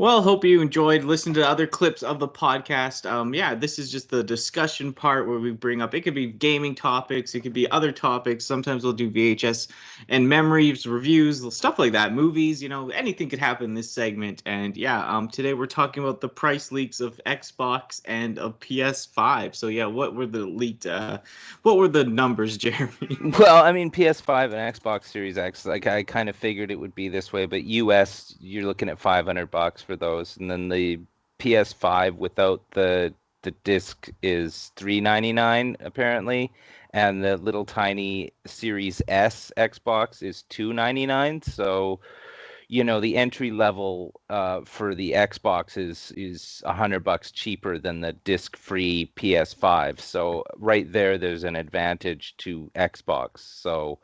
Well, hope you enjoyed listening to other clips of the podcast. Yeah, this is just the discussion part where we bring up, it could be gaming topics, it could be other topics. Sometimes we'll do VHS and memories, reviews, stuff like that, movies, anything could happen in this segment. And yeah, today we're talking about the price leaks of Xbox and of PS5. So yeah, what were the numbers, Jeremy? Well, I mean, PS5 and Xbox Series X, like I kind of figured it would be this way, but US, you're looking at $500 for those, and then the PS5 without the disc is $399 apparently, and the little tiny Series S Xbox is $299. So the entry level for the Xbox is $100 cheaper than the disc-free PS5. So right there's an advantage to Xbox. So,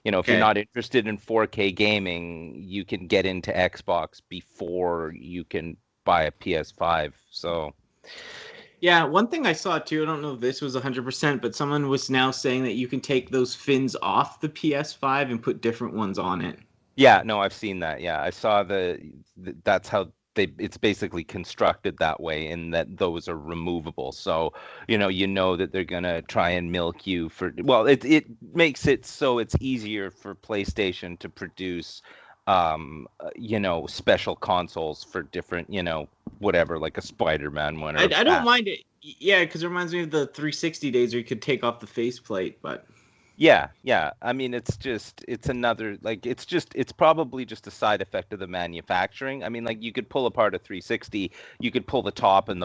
if you're Okay. not interested in 4K gaming, you can get into Xbox before you can buy a PS5. So Yeah, one thing I saw too, I don't know if this was 100%, but someone was now saying that you can take those fins off the PS5 and put different ones on it. yeah, no, I've seen that. Yeah, I saw that's how it's basically constructed that way, in that those are removable. So, that they're gonna try and milk you for, well, it makes it so it's easier for PlayStation to produce special consoles for different, whatever, like a Spider-Man one I, or a I don't Bat. mind it. Yeah, because it reminds me of the 360 days where you could take off the faceplate, but Yeah, yeah. I mean, it's another, like, it's probably just a side effect of the manufacturing. I mean, like, you could pull apart a 360, you could pull the top and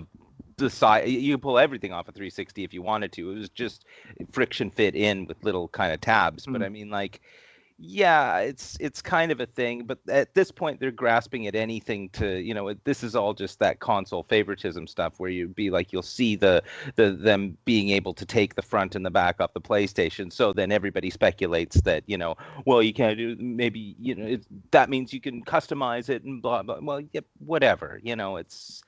the side, you could pull everything off a 360 if you wanted to. It was just friction fit in with little kind of tabs. But hmm. I mean, like, yeah, it's kind of a thing, but at this point they're grasping at anything to, this is all just that console favoritism stuff, where you'll see them being able to take the front and the back off the PlayStation. So then everybody speculates that, well, you can't do, maybe, that means you can customize it and blah blah. Well, yeah, whatever, that's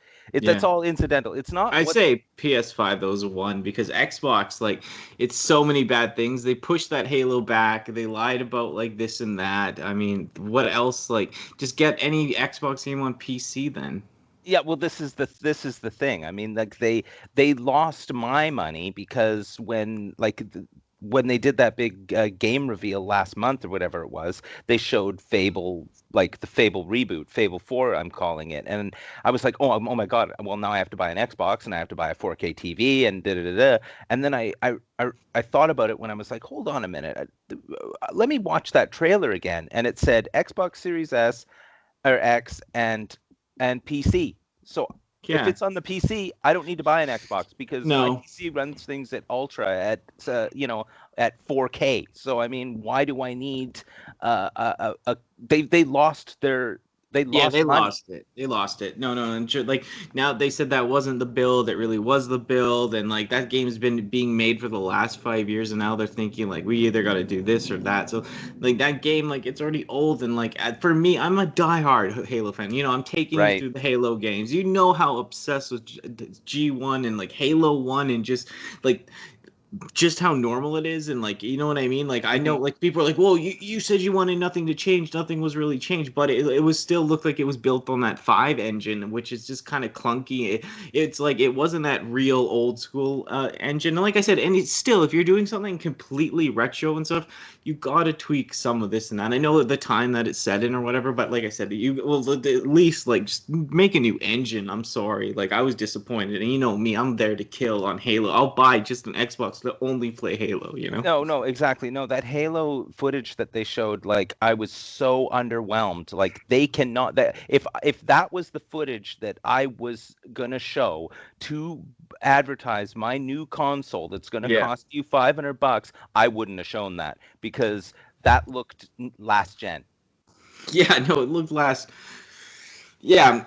Yeah. all incidental. It's not I'd what. say PS5 those one because Xbox, like, it's so many bad things. They pushed that Halo back. They lied about like this and that. I mean, what else? Like, just get any Xbox game on PC then. Yeah, well, this is the thing. I mean, like, they lost my money because when they did that big game reveal last month or whatever it was, they showed Fable, like the Fable reboot, Fable 4, I'm calling it, and I was like, oh my God, well, now I have to buy an Xbox and I have to buy a 4K TV and da da da da. And then I thought about it when I was like, hold on a minute, let me watch that trailer again, and it said Xbox Series S or X and PC. So if Yeah. it's on the PC, I don't need to buy an Xbox because my No. PC runs things at ultra at 4K. So I mean, why do I need they lost they Yeah, lost they money. lost it. They lost it. No, no, and like now they said that wasn't the build. It really was the build, and like that game's been being made for the last 5 years, and now they're thinking like we either got to do this or that. So like that game, like it's already old, and like for me, I'm a diehard Halo fan. I'm taking you Right. through the Halo games. You know how obsessed with G1 and like Halo One and like just how normal it is and like what I mean, like I know Hmm. like people are like, well, you said you wanted nothing to change, nothing was really changed, but it was still looked like it was built on that 5 engine, which is just kind of clunky. It's like it wasn't that real old school engine, and like I said, and it's still, if you're doing something completely retro and stuff, you gotta tweak some of this and that. I know at the time that it's set in or whatever, but like I said, you will at least like just make a new engine. I'm sorry, like I was disappointed, and me, I'm there to kill on Halo. I'll buy just an Xbox to only play Halo. No, no, exactly. No, that Halo footage that they showed, like, I was so underwhelmed. Like, they cannot, that if that was the footage that I was gonna show to advertise my new console that's gonna Yeah. cost you $500, I wouldn't have shown that because that looked last gen. Yeah, no, it looked last. Yeah,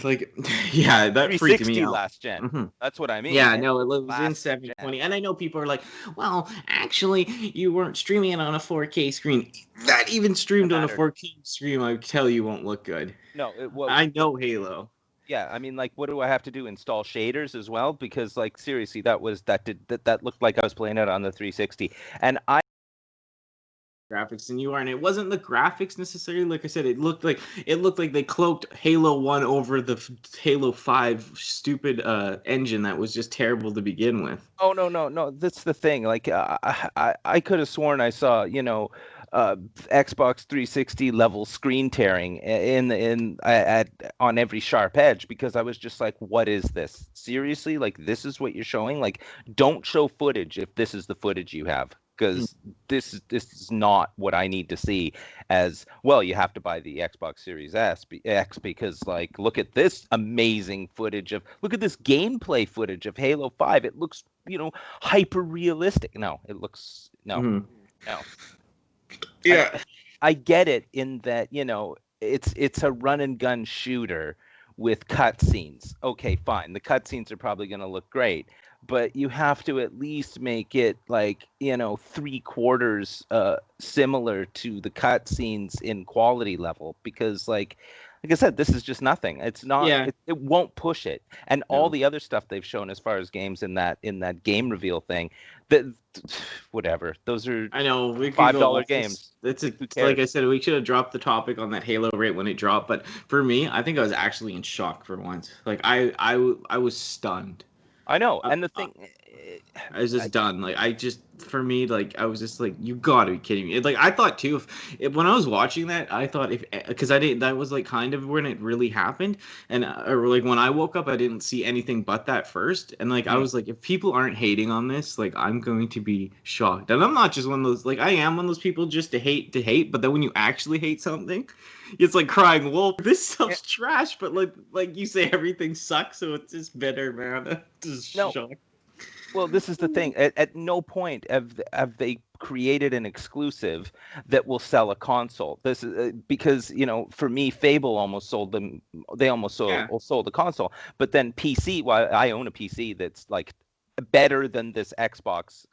like yeah, that freaked me 360 out. last gen. hmm That's what I mean. Yeah, It no, it looked was in last gen. 720, and I know people are like, "Well, actually, you weren't streaming it on a 4K screen." That even Doesn't streamed on a matter. 4K screen, I tell you, won't look good. No, I know Halo. yeah, I mean, like, what do I have to do? Install shaders as well? Because, like, seriously, that looked like I was playing it on the 360, and I graphics than you are, and it wasn't the graphics necessarily. Like I said, it looked like they cloaked Halo 1 over the Halo 5 stupid engine that was just terrible to begin with. Oh no, no, no. That's the thing. Like I could have sworn I saw, Xbox 360 level screen tearing at on every sharp edge, because I was just like, what is this? Seriously? Like, this is what you're showing? Like, don't show footage if this is the footage you have, because this is not what I need to see. As well, you have to buy the Xbox Series X, because, like, look at this amazing footage look at this gameplay footage of Halo 5. It looks, hyper realistic. No, it looks no, Mhm. no. Yeah. I get it in that, it's a run and gun shooter with cutscenes. Okay, fine. The cutscenes are probably going to look great, but you have to at least make it like, 3/4 similar to the cutscenes in quality level, because like I said, this is just nothing. It's not. Yeah. It won't push it, and all No. the other stuff they've shown as far as games in that game reveal thing, that whatever. Those are I know we could go $5 off this. games. It's Like, who like I cares? said, we should have dropped the topic on that Halo rate when it dropped. But for me, I think I was actually in shock for once. Like I was stunned. I know, I, and the I thing, I was I, just done. Like I just, for me, like I was just like, you gotta be kidding me. Like I thought too. If when I was watching that, I thought if because I didn't. That was like kind of when it really happened, and or like when I woke up, I didn't see anything but that first, and like I mm, was like, if people aren't hating on this, like I'm going to be shocked. And I'm not just one of those. Like I am one of those people just to hate, but then when you actually hate something, it's like crying wolf. This yeah, stuff's trash, but like you say, everything sucks, so it's just better, man. Just no. shocked. Well, this is the thing. At no point have they created an exclusive that will sell a console. This is because, for me, Fable almost sold them. They almost Yeah. sold the console, but then PC. Well, I own a PC that's like better than this Xbox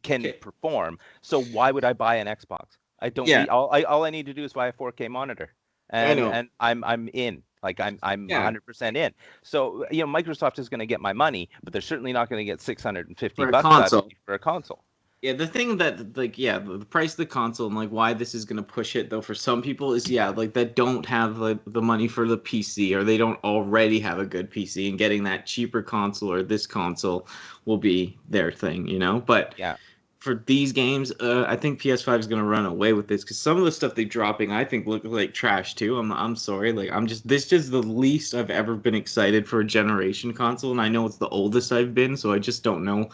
can Okay. perform. So why would I buy an Xbox? I don't Yeah, need all I need to do is buy a 4K monitor, I and know. I'm in. Like, I'm Yeah, 100% in. So, Microsoft is going to get my money, but they're certainly not going to get 650 for a bucks out of console. me for a console. Yeah, the thing that like yeah, the price of the console and like why this is gonna push it though for some people is yeah, like that don't have like the money for the PC or they don't already have a good PC and getting that cheaper console or this console will be their thing, you know? But Yeah. for these games, I think PS5 is gonna run away with this because some of the stuff they're dropping, I think, look like trash too. I'm sorry, like I'm just this is the least I've ever been excited for a generation console, and I know it's the oldest I've been, so I just don't know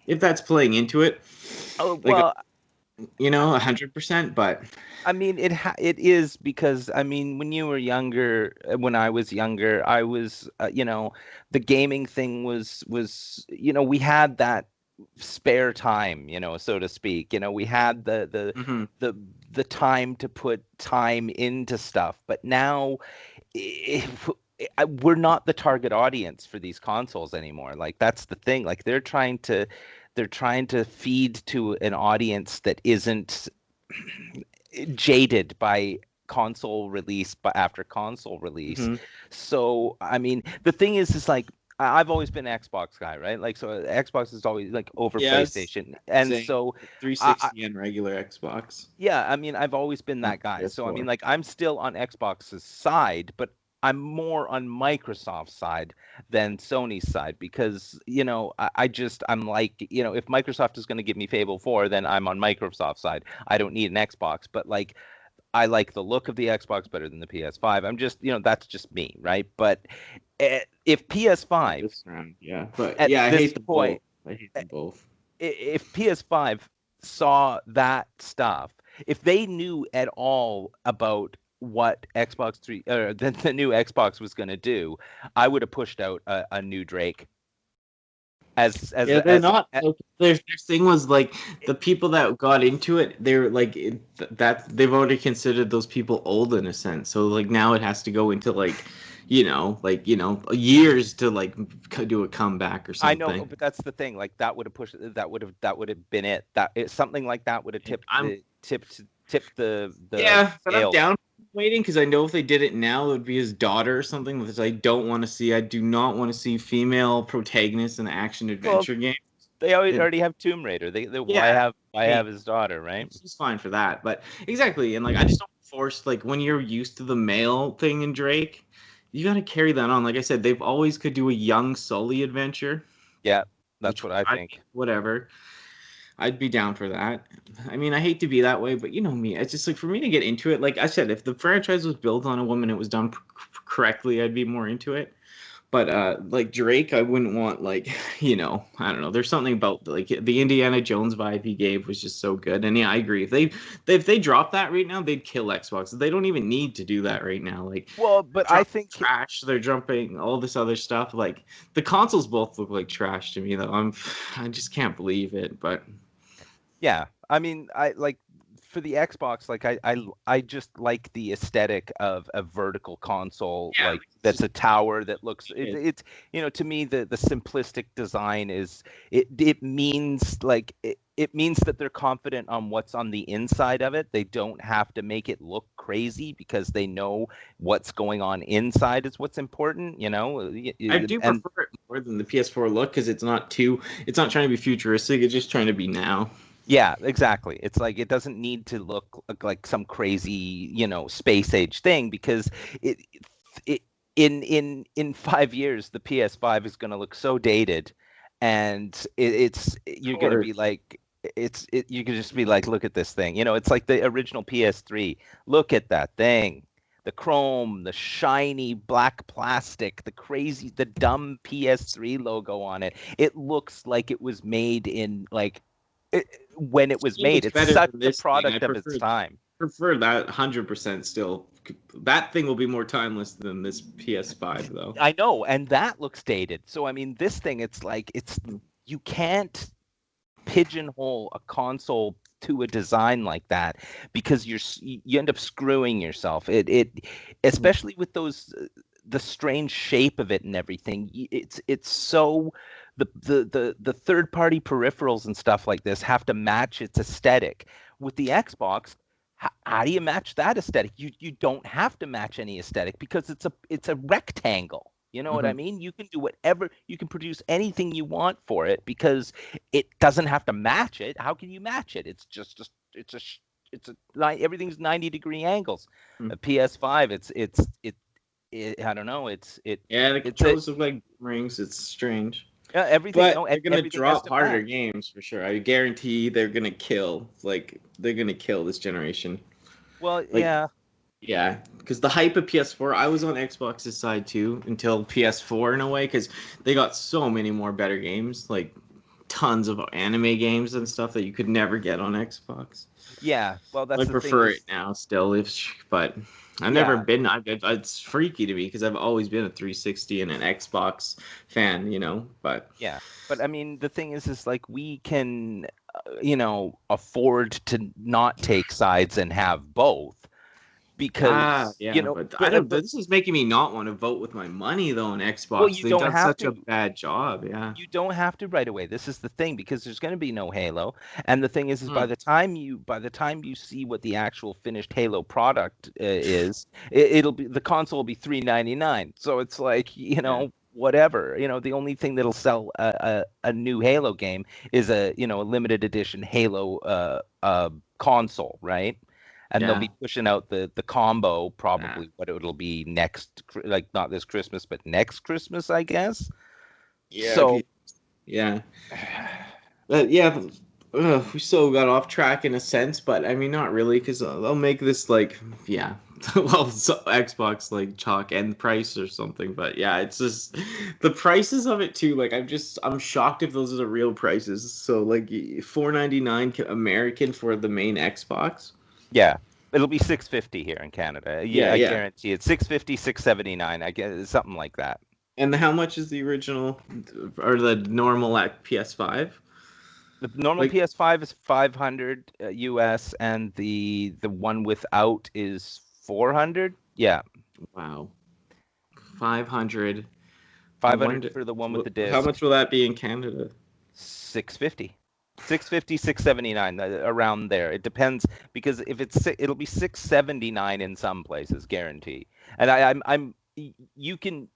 if that's playing into it, Oh, like well, 100%. But I mean, it is, because I mean, when you were younger, when I was younger, I was, the gaming thing was, we had that spare time, so to speak. We had mhm. the the time to put time into stuff, but now, if, we're not the target audience for these consoles anymore. Like, that's the thing. Like, they're trying to feed to an audience that isn't jaded by console release, but after console release. Mhm. So I mean, the thing is like, I've always been an Xbox guy, right? Like, so Xbox is always like over Yes, PlayStation, and same so I 360 and regular Xbox yeah, I mean, I've always been and that guy. So I mean, PS4. like, I'm still on Xbox's side, but I'm more on Microsoft's side than Sony's side, because, I'm like, if Microsoft is going to give me Fable 4, then I'm on Microsoft's side. I don't need an Xbox, but like, I like the look of the Xbox better than the PS5. I'm just, that's just me, right? But if PS5 This round, yeah, but at yeah, I this hate them both. point, I hate them both. if PS5 saw that stuff, if they knew at all about what Xbox 3 or the new Xbox was going to do, I would have pushed out a new Drake Yeah, they're not. Like, their thing was like the people that got into it. They're like that. They've already considered those people old in a sense. So like now it has to go into like, years to like do a comeback or I know, something. but that's the thing. Like, that would have pushed. That would have been it. Something like that would have I'm tipped the Yeah, but I'm scales. down waiting because I know if they did it now, it would be his daughter or something, which I don't want to see. I do not want to see female protagonists in action Well, adventure games. they always It, already have Tomb Raider. Why yeah, have I have his daughter, right? She's fine for that. But exactly, and like I just don't force like when you're used to the male thing in Drake, you got to carry that on. Like I said, they've always could do a young Sully adventure, Yeah, that's which what I I think. whatever. I'd be down for that. I mean, I hate to be that way, but you know me. It's just like for me to get into it. Like I said, if the franchise was built on a woman, it was done correctly, I'd be more into it. But like Drake, I wouldn't want like I don't know. There's something about like the Indiana Jones vibe he gave was just so good. And yeah, I agree. If they drop that right now, they'd kill Xbox. They don't even need to do that right now. Like Well, but I think trash. They're jumping all this other stuff. Like the consoles both look like trash to me. Though I just can't believe it. But yeah, I mean, I like for the Xbox, like I just like the aesthetic of a vertical console, yeah, like that's a tower that looks it, it's to me the simplistic design is it means like it means that they're confident on what's on the inside of it. They don't have to make it look crazy because they know what's going on inside is what's important, I do and prefer it more than the PS4 look because it's not trying to be futuristic. It's just trying to be now. yeah, exactly. It's like it doesn't need to look like some crazy, space age thing because it in 5 years the PS5 is going to look so dated, and you're going to be like you can just be like, look at this thing. It's like the original PS3. Look at that thing. The chrome, the shiny black plastic, the dumb PS3 logo on it. It looks like it was made in like when it was It made. looks It's better such than a this thing. I product of its time. prefer that 100% still. That thing will be more timeless than this PS5 though. I know, and that looks dated. So I mean, this thing, it's like you can't pigeonhole a console to a design like that because you end up screwing yourself. It especially with those the strange shape of it and everything. It's so the third party peripherals and stuff like this have to match its aesthetic. With the Xbox, how do you match that aesthetic? You don't have to match any aesthetic because it's a rectangle. You know what I mean? You can do whatever, you can produce anything you want for it because it doesn't have to match it. How can you match it? It's just everything's 90-degree angles. A PS5, I don't know. Yeah, the It's a controllers look like rings. It's strange. yeah, everything. But No, they're gonna everything has drop to harder match. games for sure. I guarantee they're gonna kill. Like they're gonna kill this generation. Well, Like yeah. yeah, because the hype of PS4, I was on Xbox's side too until PS4 in a way, because they got so many more better games, like tons of anime games and stuff that you could never get on Xbox. Yeah. Well, I that's the thing prefer it is, now still, but I've never yeah. been. It's freaky to me because I've always been a 360 and an Xbox fan, But Yeah. But I mean, the thing is like we can, afford to not take sides and have both because, yeah, but I don't. This is making me not want to vote with my money though on well, Xbox. you They've don't done have such a to. bad job. Yeah. You don't have to right away. This is the thing because there's going to be no Halo, and the thing is Hmm. by the time you see what the actual finished Halo product is, it'll be the console will be $399. So it's like Yeah. whatever. The only thing that'll sell a new Halo game is a limited edition Halo console, right? And they'll Yeah. be pushing out the combo Yeah. probably what it'll be next, like not this Christmas, but next Christmas, I guess. Yeah. So Yeah. But yeah, we still got off track in a sense, but I mean, not really, because they'll make this like, yeah, well, Xbox like chalk end price or something. But yeah, it's just the prices of it too. Like, I'm shocked if those are the real prices. So like, 499 American for the main Xbox. yeah, it'll be 650 here in Canada. Yeah, Yeah, I yeah. guarantee it. 650, 679. I guess something like that. And how much is the original or the normal at PS5? The normal Like, PS5 is 500 US, and the one without is 400. Yeah, wow, 500. I 500 wonder for the one with the how disc. much will that be in Canada? 650. 650, 679, around there. It depends because if it'll be 679 in some places, guarantee. And I'm you can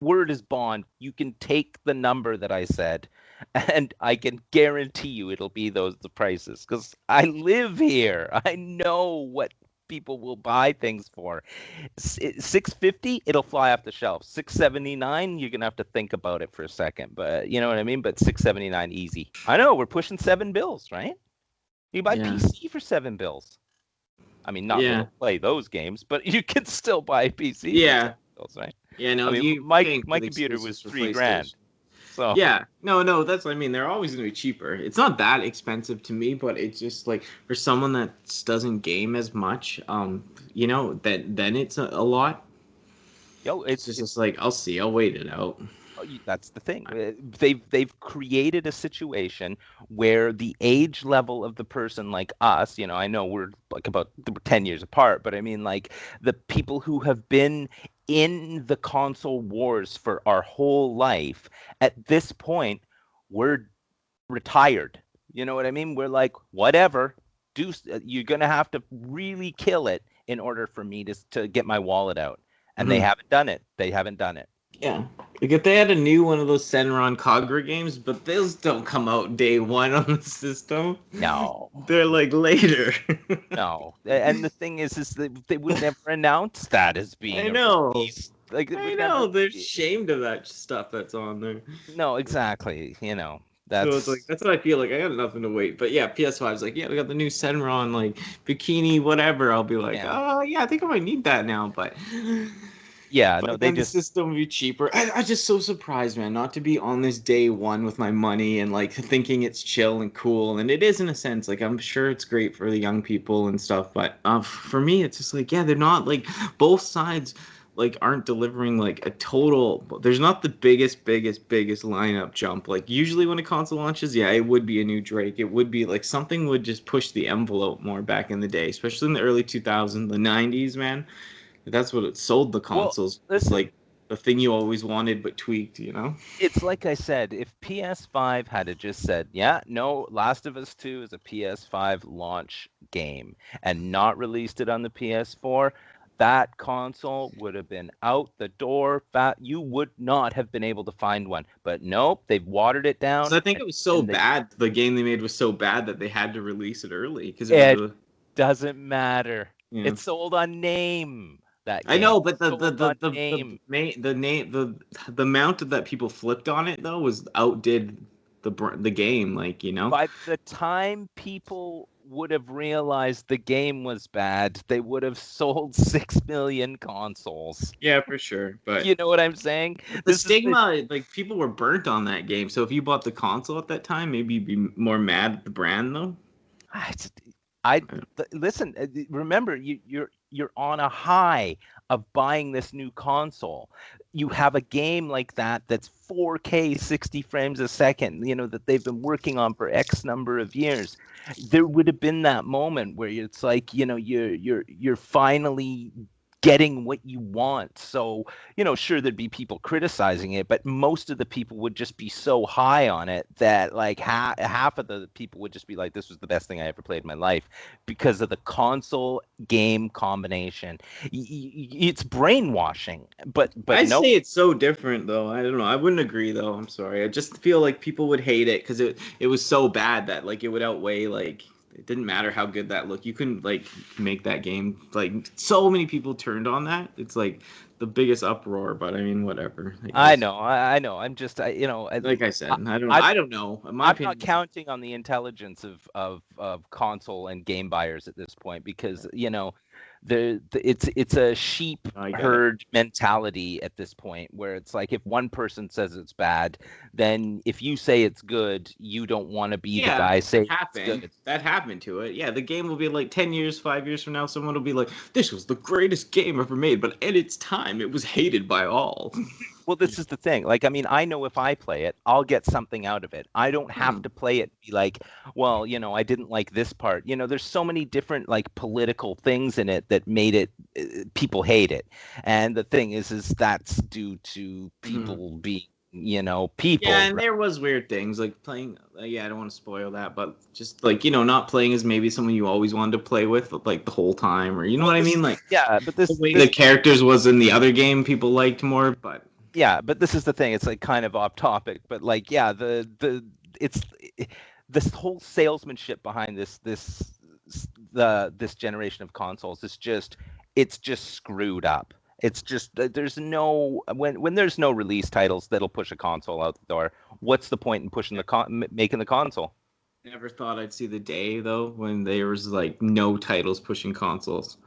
word is bond. You can take the number that I said, and I can guarantee you it'll be the prices, because I live here. I know what people will buy things for. 650, it'll fly off the shelf. 679, you're gonna have to think about it for a second, but you know what I mean. But 679 easy. I know we're pushing $7, right? You buy Yeah. PC for $7. I mean, not be Yeah. able to play those games, but you can still buy a PC for Yeah. $7, right? Yeah, I no, mean, you my paying for the computer was exclusives for $3,000, PlayStation. so Yeah, no, that's what I mean. They're always going to be cheaper. It's not that expensive to me, but it's just like for someone that doesn't game as much, that then it's a lot. yo, It's just like I'll see, I'll wait it out. that's the thing. They've created a situation where the age level of the person like us, I know we're like about 10 years apart, but I mean like the people who have been in the console wars for our whole life, at this point, we're retired. You know what I mean? We're like, whatever. You're gonna have to really kill it in order for me to get my wallet out. And they Mhm. haven't done it. They haven't done it. Yeah, like if they had a new one of those Senran Kagura games, but those don't come out day one on the system. No. They're like later. No. And the thing is they would never announce that as being I a know. release. Like it I would never know. They're be. ashamed of that stuff that's on there. No, exactly. So it's like That's that's what I feel like. I got nothing to wait. But yeah, PS5 is like, yeah, we got the new Senron like bikini, whatever. I'll be like, yeah. oh yeah, I think I might need that now. But Yeah, no, but they then the just system will be cheaper. I just so surprised, man, not to be on this day one with my money and like thinking it's chill and cool. And it is in a sense. Like I'm sure it's great for the young people and stuff. But for me, it's just like, yeah, they're not like both sides like aren't delivering like a total. There's not the biggest lineup jump. Like usually when a console launches, yeah, it would be a new Drake. It would be like something would just push the envelope more back in the day, especially in the early 2000s, the 90s, man. That's what it sold the well, consoles. It's listen, like the thing you always wanted but tweaked, you know? it's like I said, if PS5 had just said, yeah, no, Last of Us 2 is a PS5 launch game and not released it on the PS4, that console would have been out the door. You would not have been able to find one. But nope, they've watered it Because down, I think it was so and they bad, the game they made was so bad that they had to release it early because it was it the doesn't matter. yeah. It's sold on name. That I game know, but sold on the name. main the name the amount that people flipped on it though was outdid the game, like you know. By the time people would have realized the game was bad, they would have sold 6 million consoles. Yeah, for sure. But You know what I'm saying? the This is the stigma, like people were burnt on that game. So if you bought the console at that time, maybe you'd be more mad at the brand though. I, I listen. Remember, you're on a high of buying this new console. You have a game like that's 4K, 60 frames a second. That they've been working on for X number of years. There would have been that moment where it's like you're finally getting what you want. So, sure, there'd be people criticizing it, but most of the people would just be so high on it that like half of the people would just be like, this was the best thing I ever played in my life because of the console game combination. It's brainwashing, but I no. say it's so different though. I don't know. I wouldn't agree though. I'm sorry. I just feel like people would hate it because it was so bad that like it would outweigh like it didn't matter how good that looked. You couldn't like make that game. Like so many people turned on that. It's like the biggest uproar. But I mean, whatever. I I guess. know, I know. I'm just, Like I said, I, I don't. I'm I don't know. In my I'm not opinion, counting on the intelligence of console and game buyers at this point because it's a sheep I get it. herd mentality at this point where it's like if one person says it's bad, then if you say it's good, you don't want to be the Yeah, guy that saying it's happened. good. That happened to it. Yeah, the game will be like 10 years, 5 years from now, someone will be like, this was the greatest game ever made, but at its time, it was hated by all. Well, this is the thing. Like, I mean, I know if I play it, I'll get something out of it. I don't have to play it and be like, well, I didn't like this part. There's so many different like political things in it that made it people hate it. And the thing is that's due to Mhm. people being, Yeah, people. and there was weird things like playing. Yeah, I don't want to spoil that, but just like not playing as maybe someone you always wanted to play with like the whole time, or you know Well, what I this mean, like yeah, but the this way the this characters was in the other game, people liked more. But Yeah, but this is the thing. It's like kind of off topic, but like, yeah, it's this whole salesmanship behind this generation of consoles is just it's just screwed up. It's just there's no when there's no release titles that'll push a console out the door. What's the point in pushing making the console? Never thought I'd see the day though when there was like no titles pushing consoles.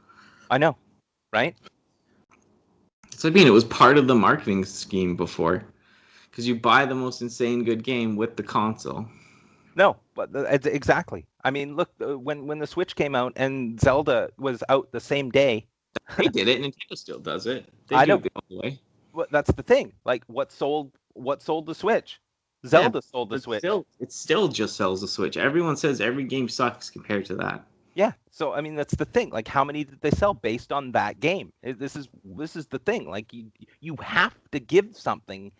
I know, right? So I mean, it was part of the marketing scheme before, because you buy the most insane good game with the console. No, but exactly. I mean, look, when the Switch came out and Zelda was out the same day. They did it. Nintendo still does it. They I do know. it the old way. Well, that's the thing. Like, what sold the Switch? Zelda sold the Switch. It still just sells the Switch. Everyone says every game sucks compared to that. Yeah. So I mean, that's the thing. Like, how many did they sell based on that game? This is the thing. Like, you have to give something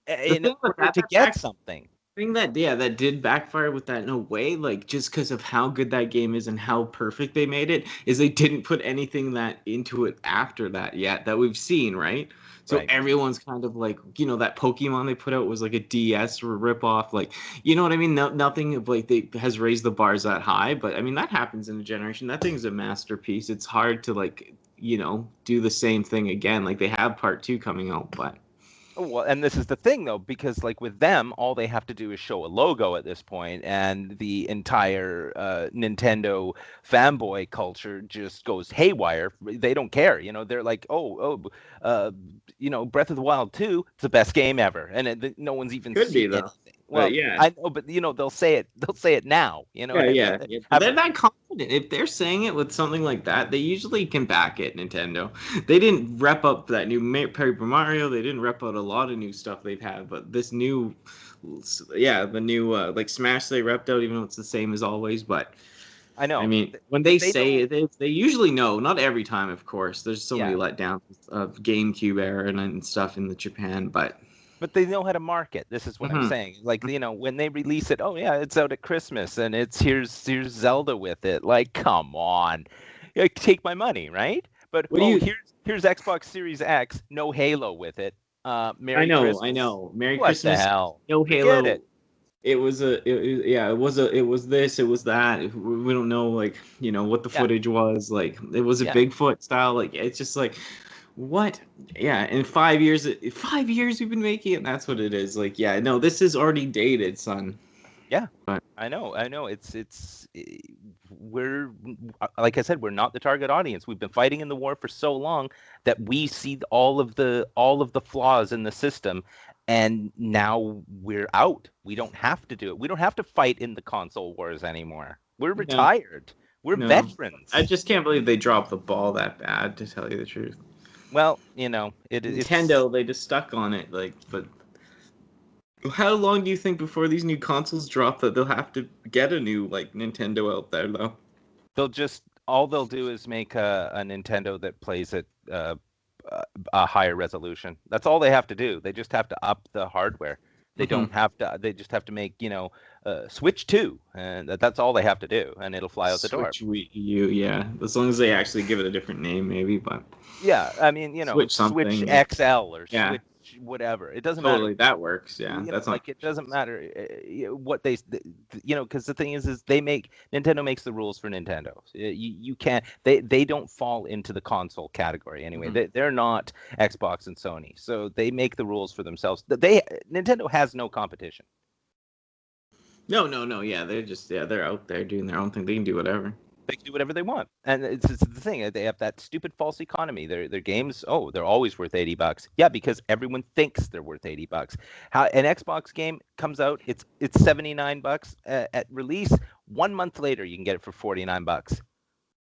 in order to get something. Thing that did backfire with that in a way, like just because of how good that game is and how perfect they made it, is they didn't put anything that into it after that yet that we've seen, right? So everyone's kind of like, that Pokemon they put out was like a DS ripoff, like, you know what I mean? Nothing of like has raised the bars that high, but I mean that happens in a generation. That thing's a masterpiece. It's hard to like, do the same thing again. Like they have part 2 coming out, but. Well, and this is the thing, though, because like with them, all they have to do is show a logo at this point, and the entire Nintendo fanboy culture just goes haywire. They don't care, They're like, Breath of the Wild 2, it's the best game ever, and no one's even seen anything. Well, yeah, I know, but they'll say it. They'll say it now. Yeah. They're that confident. If they're saying it with something like that, they usually can back it. Nintendo. They didn't rep up that new Paper Mario. They didn't rep out a lot of new stuff they've had, but this new, the new like Smash they repped out, even though it's the same as always. But I know. I mean, when they say it, they usually know. Not every time, of course. There's so many letdowns of GameCube era and stuff in Japan, but they know how to market. This is what I'm saying. Like, when they release it, oh yeah, it's out at Christmas and here's Zelda with it. Like, come on, take my money, right? But here's Xbox Series X, no Halo with it. Merry Christmas. I know. Merry what Christmas. The hell? No Halo. It was this, it was that. We don't know, like, what the footage was. Like, it was a Bigfoot style. Like, it's just like, what? Yeah, in 5 years, we've been making it, and that's what it is. Like, no, this is already dated, son. Yeah, but I know. We're, like I said, we're not the target audience. We've been fighting in the war for so long that we see all of the flaws in the system, and now we're out. We don't have to do it. We don't have to fight in the console wars anymore. We're retired. We're veterans. I just can't believe they dropped the ball that bad, to tell you the truth. Well, Nintendo, they just stuck on it, like, but how long do you think before these new consoles drop that they'll have to get a new, like, Nintendo out there, though? All they'll do is make a Nintendo that plays at a higher resolution. That's all they have to do. They just have to up the hardware. They don't have to. They just have to make Switch 2, and that's all they have to do, and it'll fly out the door. Switch Wii U, yeah. As long as they actually give it a different name, maybe. But yeah, I mean, Switch XL or Switch whatever. It doesn't matter. Totally, that works. Yeah, that's like it doesn't matter what they, because the thing is Nintendo makes the rules for Nintendo. You can't. They don't fall into the console category anyway. They're not Xbox and Sony, so they make the rules for themselves. Nintendo has no competition. No. Yeah, they're just they're out there doing their own thing. They can do whatever. They can do whatever they want, and it's the thing. They have that stupid false economy. Their games, they're always worth $80. Yeah, because everyone thinks they're worth $80. How an Xbox game comes out, it's $79 at release. 1 month later, you can get it for $49.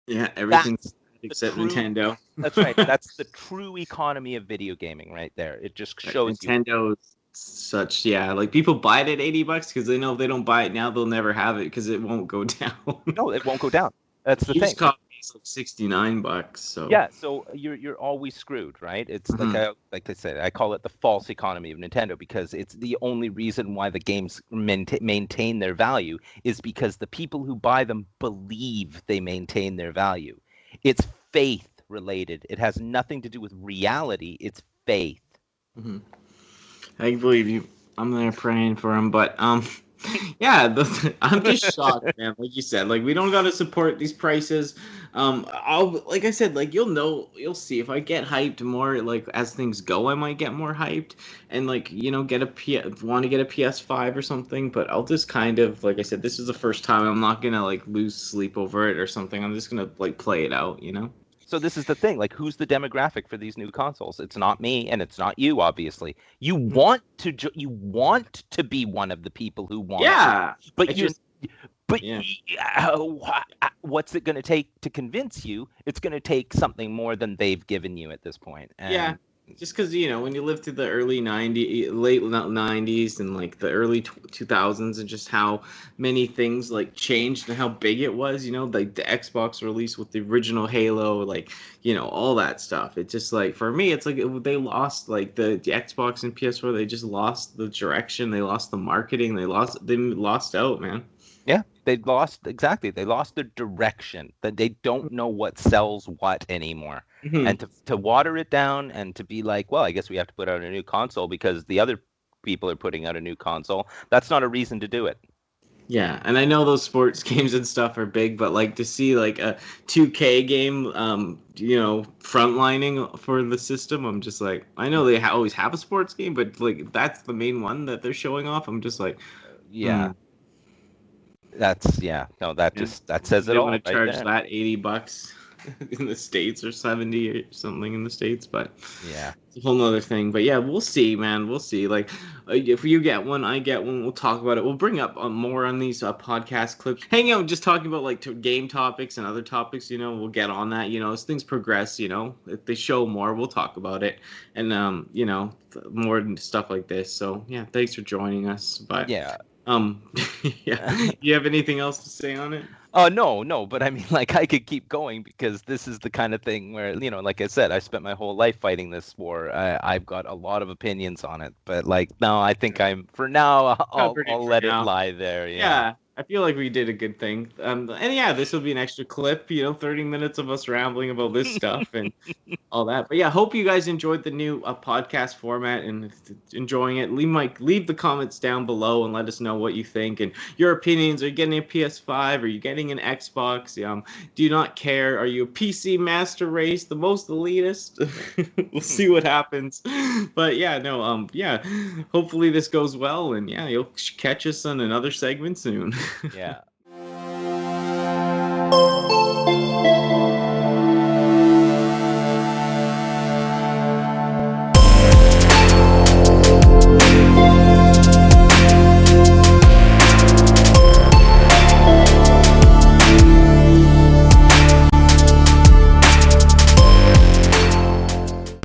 Yeah, everything's except Nintendo. That's right. That's the true economy of video gaming, right there. It just shows Nintendo's such like people buy it at $80 because they know if they don't buy it now, they'll never have it because it won't go down. No, it won't go down. That's the thing. Used copies like $69. So yeah, so you're always screwed, right? It's like I said, I call it the false economy of Nintendo because it's the only reason why the games maintain their value is because the people who buy them believe they maintain their value. It's faith related. It has nothing to do with reality. It's faith. I believe you. I'm there praying for him, but yeah, I'm just shocked, man. Like you said, like we don't gotta support these prices. I'll like I said, like you'll see if I get hyped more, like as things go, I might get more hyped and like get want to get a PS5 or something. But I'll just kind of like I said, this is the first time I'm not gonna like lose sleep over it or something. I'm just gonna like play it out, you know. So this is the thing, like who's the demographic for these new consoles? It's not me and it's not you, obviously. You want to be one of the people who want to, Yeah, but I you just but yeah. what's it going to take to convince you? It's going to take something more than they've given you at this point. Yeah, And just because when you live through the early late 90s and like the early 2000s, and just how many things like changed and how big it was, like the Xbox release with the original Halo, like all that stuff. It just like for me, it's like they lost like the Xbox and PS4. They just lost the direction. They lost the marketing. They lost out, man. yeah, they lost they lost their direction. That they don't know what sells what anymore. Hmm. And to water it down and to be like, well, I guess we have to put out a new console because the other people are putting out a new console. That's not a reason to do it. Yeah, and I know those sports games and stuff are big, but like to see like a 2K game, frontlining for the system, I'm just like, I know they always have a sports game, but like that's the main one that they're showing off. I'm just like, Yeah, no, yeah, that says it they want all to right charge there. that $80 in the States or 70 or something in the States, but Yeah. it's a whole nother thing. But yeah, we'll see, man. We'll see. Like, if you get one, I get one. We'll talk about it. We'll bring up more on these podcast clips. Hang out, just talking about like game topics and other topics. We'll get on that. As things progress. If they show more, we'll talk about it, and more stuff like this. So yeah, thanks for joining us. But Yeah. yeah, you have anything else to say on it? Oh, no, but I mean, like, I could keep going because this is the kind of thing where, like I said, I spent my whole life fighting this war. I've got a lot of opinions on it, but like, no, I think for now, Covered it I'll for let it now. lie there. Yeah. Yeah, I feel like we did a good thing. And yeah, this will be an extra clip, 30 minutes of us rambling about this stuff and all that. But yeah, hope you guys enjoyed the new podcast format and if enjoying it. Leave the comments down below and let us know what you think and your opinions. Are you getting a PS5? Are you getting an Xbox? Do you not care? Are you a PC master race, the most elitist? We'll see what happens. But yeah, no, yeah. Hopefully this goes well, and yeah, you'll catch us on another segment soon. Yeah.